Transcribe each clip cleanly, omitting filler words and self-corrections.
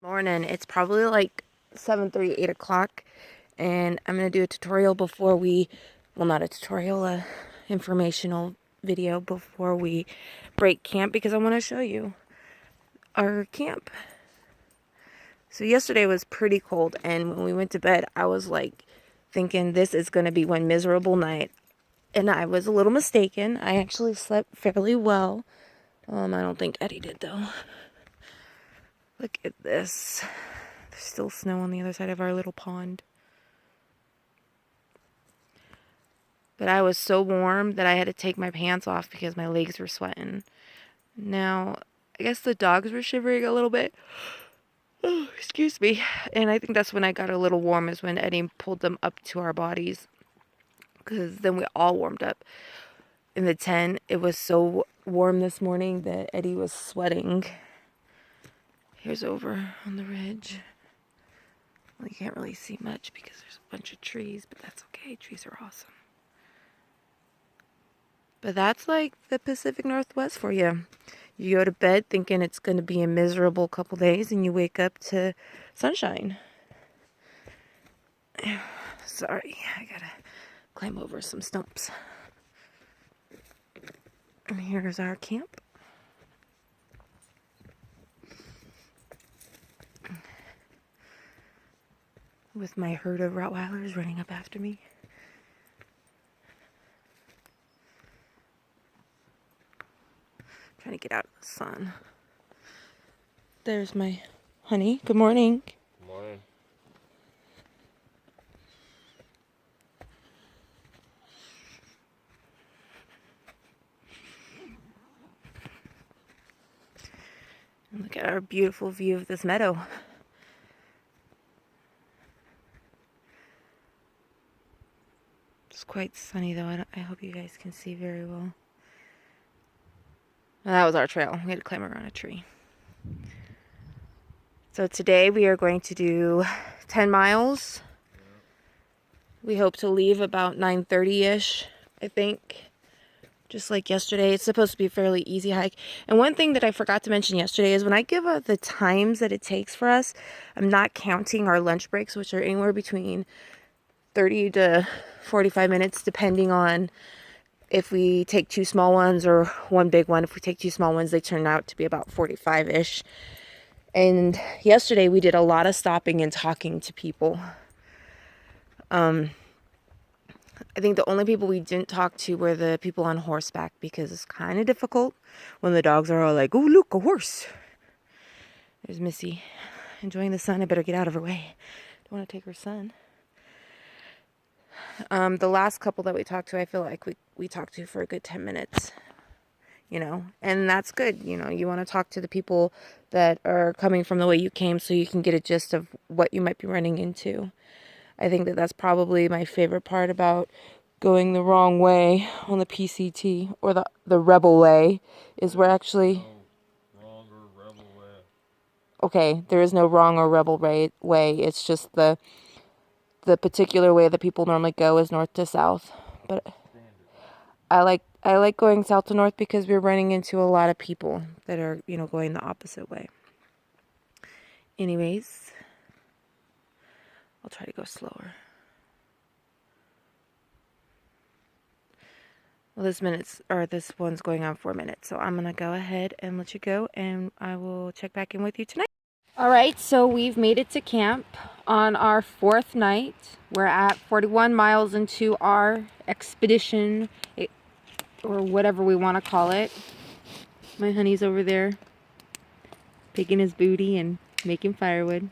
Morning. It's probably like 7:30, 8 o'clock, and I'm gonna do a tutorial before we, well, not a tutorial, a informational video before we break camp because I want to show you our camp. So yesterday was pretty cold, and when we went to bed, I was like thinking this is gonna be one miserable night, and I was a little mistaken. I actually slept fairly well. I don't think Eddie did though. Look at this. There's still snow on the other side of our little pond. But I was so warm that I had to take my pants off because my legs were sweating. Now, I guess the dogs were shivering a little bit. Oh, excuse me. And I think that's when I got a little warm, is when Eddie pulled them up to our bodies. Because then we all warmed up in the tent. It was so warm this morning that Eddie was sweating. Here's over on the ridge. Well, you can't really see much because there's a bunch of trees, but that's okay. Trees are awesome. But that's like the Pacific Northwest for you. You go to bed thinking it's going to be a miserable couple days, and you wake up to sunshine. Sorry, I gotta climb over some stumps. And here's our camp. With my herd of Rottweilers running up after me. Trying to get out of the sun. There's my honey. Good morning. Good morning. And look at our beautiful view of this meadow. It's quite sunny though. I hope you guys can see very well. Well, that was our trail. We had to climb around a tree. So today we are going to do 10 miles. We hope to leave about 9:30-ish, I think. Just like yesterday. It's supposed to be a fairly easy hike. And one thing that I forgot to mention yesterday is when I give out the times that it takes for us, I'm not counting our lunch breaks, which are anywhere between 30 to 45 minutes, depending on if we take two small ones or one big one. If we take two small ones, they turn out to be about 45-ish. And yesterday we did a lot of stopping and talking to people. I think the only people we didn't talk to were the people on horseback, because it's kind of difficult when the dogs are all like, "Oh, look, a horse." There's Missy enjoying the sun. I better get out of her way. Don't want to take her sun. The last couple that we talked to, I feel like we talked to for a good 10 minutes, you know, and that's good. You know, you want to talk to the people that are coming from the way you came so you can get a gist of what you might be running into. I think that that's probably my favorite part about going the wrong way on the PCT, or the rebel way, is we're actually... No wrong or rebel way. Okay, there is no wrong or rebel way. It's just the particular way that people normally go is north to south. But I like going south to north because we're running into a lot of people that are, you know, going the opposite way. Anyways, I'll try to go slower. Well, this one's going on 4 minutes, so I'm gonna go ahead and let you go, and I will check back in with you tonight. All right, so we've made it to camp on our 4th night. We're at 41 miles into our expedition, or whatever we want to call it. My honey's over there picking his booty and making firewood.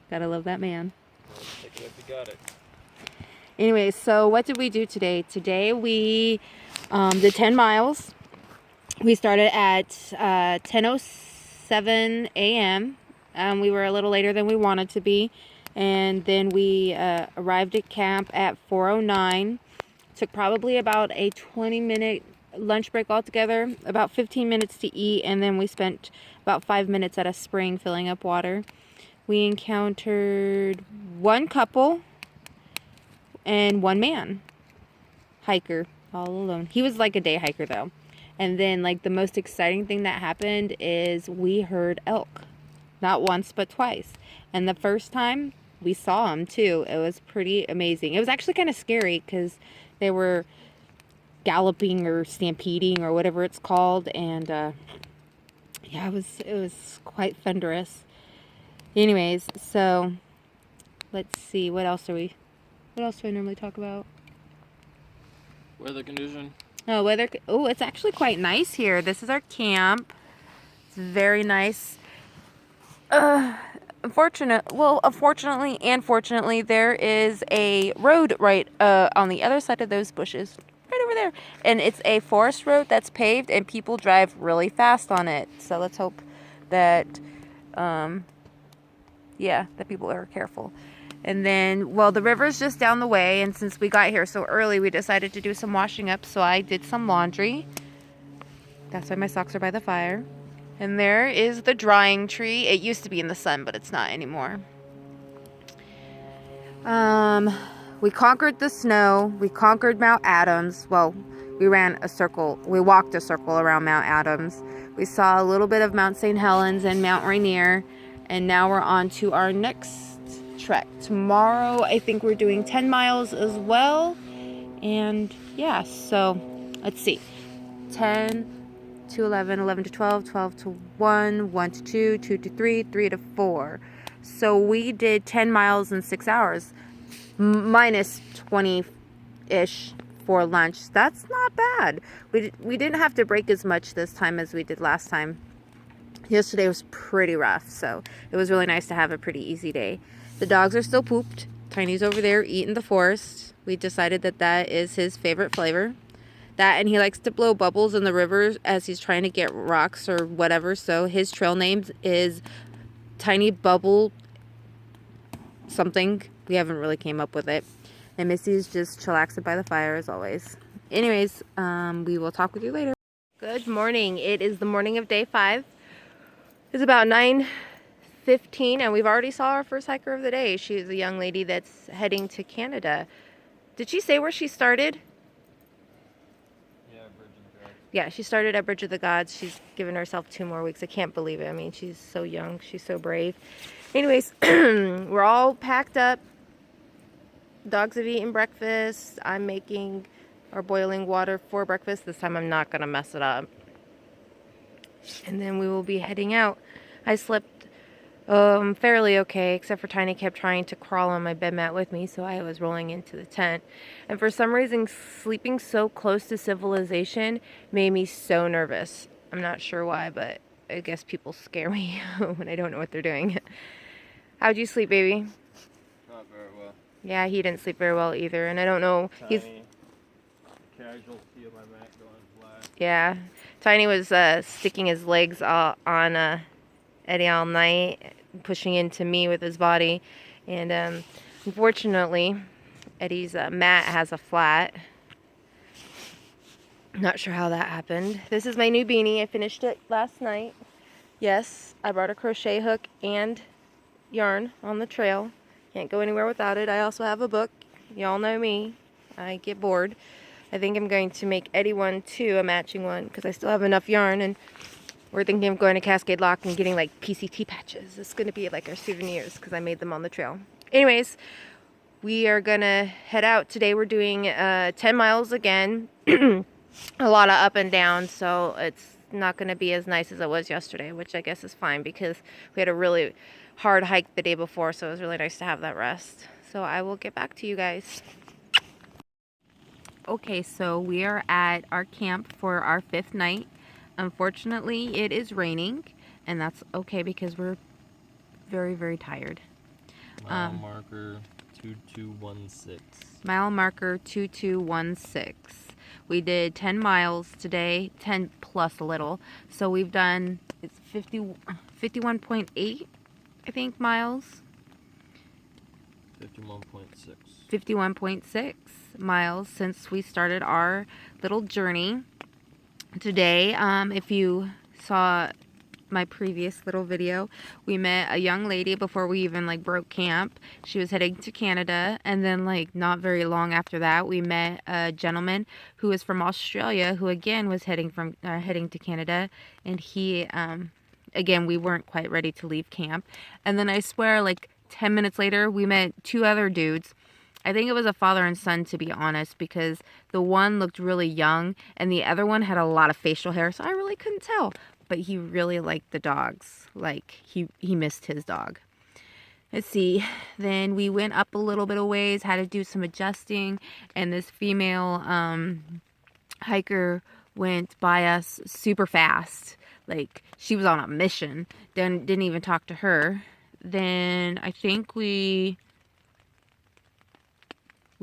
Gotta love that man. Take it if you got it. Anyway, so what did we do today? Today we did 10 miles. We started at 10:07 a.m. We were a little later than we wanted to be. And then we arrived at camp at 4:09. Took probably about a 20-minute lunch break altogether. About 15 minutes to eat. And then we spent about 5 minutes at a spring filling up water. We encountered one couple and one man hiker all alone. He was like a day hiker though. And then like the most exciting thing that happened is we heard elk. Not once, but twice. And the first time we saw them too. It was pretty amazing. It was actually kind of scary because they were galloping or stampeding or whatever it's called. And yeah, it was quite thunderous. Anyways, so let's see. What else do I normally talk about? Weather condition. Oh, weather. Oh, it's actually quite nice here. This is our camp. It's very nice. Unfortunately and fortunately, there is a road right on the other side of those bushes, right over there, and it's a forest road that's paved, and people drive really fast on it. So let's hope that, that people are careful. And then, well, the river's just down the way, and since we got here so early, we decided to do some washing up. So I did some laundry. That's why my socks are by the fire. And there is the drying tree. It used to be in the sun, but it's not anymore. We conquered the snow. We conquered Mount Adams. Well, we walked a circle around Mount Adams. We saw a little bit of Mount St. Helens and Mount Rainier. And now we're on to our next trek. Tomorrow, I think we're doing 10 miles as well. And yeah, so let's see. 10 to 11, 11 to 12, 12 to 1, 1 to 2, 2 to 3, 3 to 4. So we did 10 miles in 6 hours, minus 20-ish for lunch. That's not bad. We didn't have to break as much this time as we did last time. Yesterday was pretty rough, so it was really nice to have a pretty easy day. The dogs are still pooped. Tiny's over there eating the forest. We decided that is his favorite flavor. That, and he likes to blow bubbles in the river as he's trying to get rocks or whatever. So his trail name is Tiny Bubble something. We haven't really came up with it. And Missy's just chillaxing by the fire as always. Anyways, we will talk with you later. Good morning. It is the morning of day 5. It's about 9:15, and we've already saw our first hiker of the day. She's a young lady that's heading to Canada. Did she say where she started? Yeah, she started at Bridge of the Gods. She's given herself 2 more weeks. I can't believe it. I mean, she's so young. She's so brave. Anyways, we're all packed up. Dogs have eaten breakfast. I'm making or boiling water for breakfast. This time I'm not going to mess it up. And then we will be heading out. I slept fairly okay, except for Tiny kept trying to crawl on my bed mat with me, so I was rolling into the tent. And for some reason, sleeping so close to civilization made me so nervous. I'm not sure why, but I guess people scare me when I don't know what they're doing. How'd you sleep, baby? Not very well. Yeah, he didn't sleep very well either, and I don't know. Tiny casualty of my mat going flat. Yeah, Tiny was sticking his legs on Eddie all night, pushing into me with his body, and unfortunately Eddie's mat has a flat. Not sure how that happened. This is my new beanie. I finished it last night. Yes, I brought a crochet hook and yarn on the trail. Can't go anywhere without it. I also have a book. Y'all know me. I get bored. I think I'm going to make Eddie one too, a matching one, because I still have enough yarn, and we're thinking of going to Cascade Lock and getting like PCT patches. It's going to be like our souvenirs because I made them on the trail. Anyways, we are going to head out. Today we're doing 10 miles again. A lot of up and down, so it's not going to be as nice as it was yesterday, which I guess is fine because we had a really hard hike the day before, so it was really nice to have that rest. So I will get back to you guys. Okay, so we are at our camp for our 5th night. Unfortunately, it is raining, and that's okay because we're very, very tired. Mile marker 2216. Mile marker 2216. We did 10 miles today, 10 plus a little. So we've done, it's 51.8, I think, miles. 51.6. 51.6 miles since we started our little journey. Today, if you saw my previous little video, we met a young lady before we even broke camp. She was heading to Canada, and then not very long after that, we met a gentleman who was from Australia, who again was heading to Canada, and he again, we weren't quite ready to leave camp. And then I swear, like 10 minutes later, we met 2 other dudes. I think it was a father and son, to be honest, because the one looked really young and the other one had a lot of facial hair, so I really couldn't tell. But he really liked the dogs. Like, he missed his dog. Let's see. Then we went up a little bit of ways, had to do some adjusting, and this female hiker went by us super fast. Like, she was on a mission. Then didn't even talk to her. Then I think we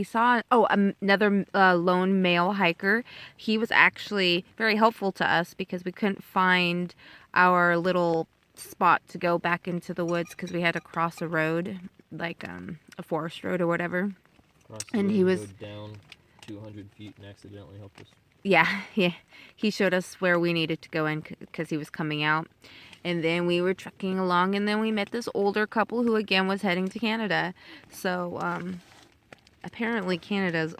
saw another lone male hiker. He was actually very helpful to us because we couldn't find our little spot to go back into the woods because we had to cross a road, like a forest road or whatever. And he was down 200 feet and accidentally helped us. Yeah, he showed us where we needed to go in because he was coming out. And then we were trekking along, and then we met this older couple who again was heading to Canada. So apparently Canada's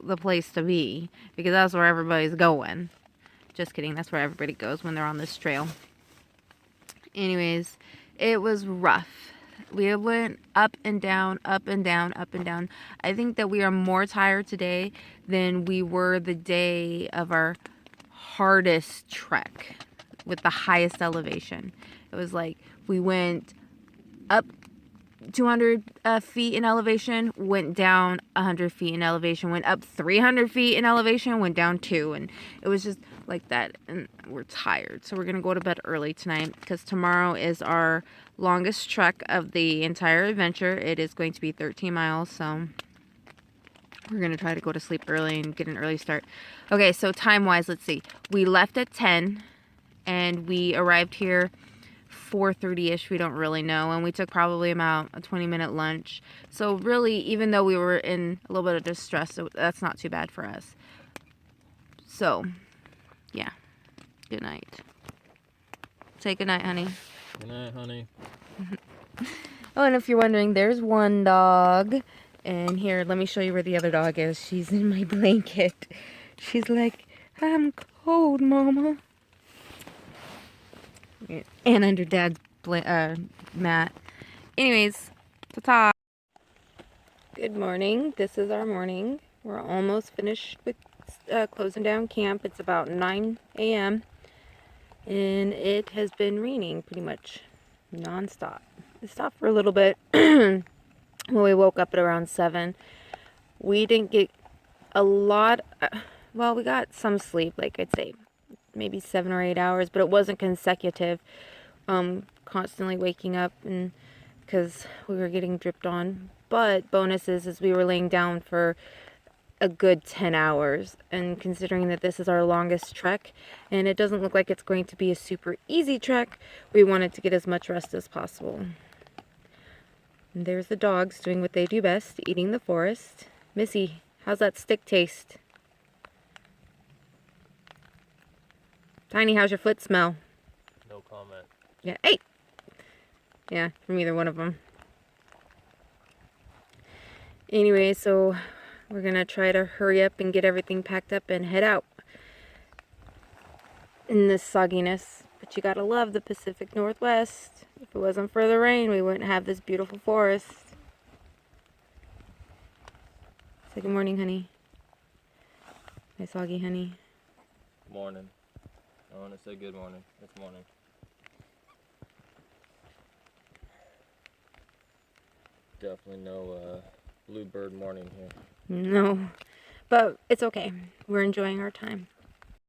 the place to be because that's where everybody's going. Just kidding, that's where everybody goes when they're on this trail. Anyways, it was rough. We went up and down, up and down, up and down. I think that we are more tired today than we were the day of our hardest trek with the highest elevation. It was like we went up 200 feet in elevation, went down 100 feet in elevation, went up 300 feet in elevation, went down 2, and it was just like that, and we're tired. So we're gonna go to bed early tonight because tomorrow is our longest trek of the entire adventure. It is going to be 13 miles, so we're gonna try to go to sleep early and get an early start. Okay, so time-wise, let's see. We left at 10, and we arrived here 4:30ish, we don't really know, and we took probably about a 20-minute lunch. So really, even though we were in a little bit of distress, that's not too bad for us. So, yeah. Good night. Say good night, honey. Good night, honey. Oh, and if you're wondering, there's one dog. And here, let me show you where the other dog is. She's in my blanket. She's like, I'm cold, Mama. And under Dad's mat. Anyways, ta-ta. Good morning. This is our morning. We're almost finished with closing down camp. It's about 9 a.m. and it has been raining pretty much non-stop. It stopped for a little bit when we woke up at around 7. We didn't get a lot. Well, we got some sleep, like I'd say maybe 7 or 8 hours, but it wasn't consecutive. Constantly waking up and because we were getting dripped on. But bonus is we were laying down for a good 10 hours, and considering that this is our longest trek and it doesn't look like it's going to be a super easy trek, we wanted to get as much rest as possible. And there's the dogs doing what they do best, eating the forest. Missy, how's that stick taste? Tiny, how's your foot smell? No comment. Yeah, hey! Yeah, from either one of them. Anyway, so we're gonna try to hurry up and get everything packed up and head out in this sogginess. But you gotta love the Pacific Northwest. If it wasn't for the rain, we wouldn't have this beautiful forest. Say good morning, honey. My soggy honey. Morning. I want to say good morning. It's morning. Definitely no bluebird morning here. No, but it's okay. We're enjoying our time.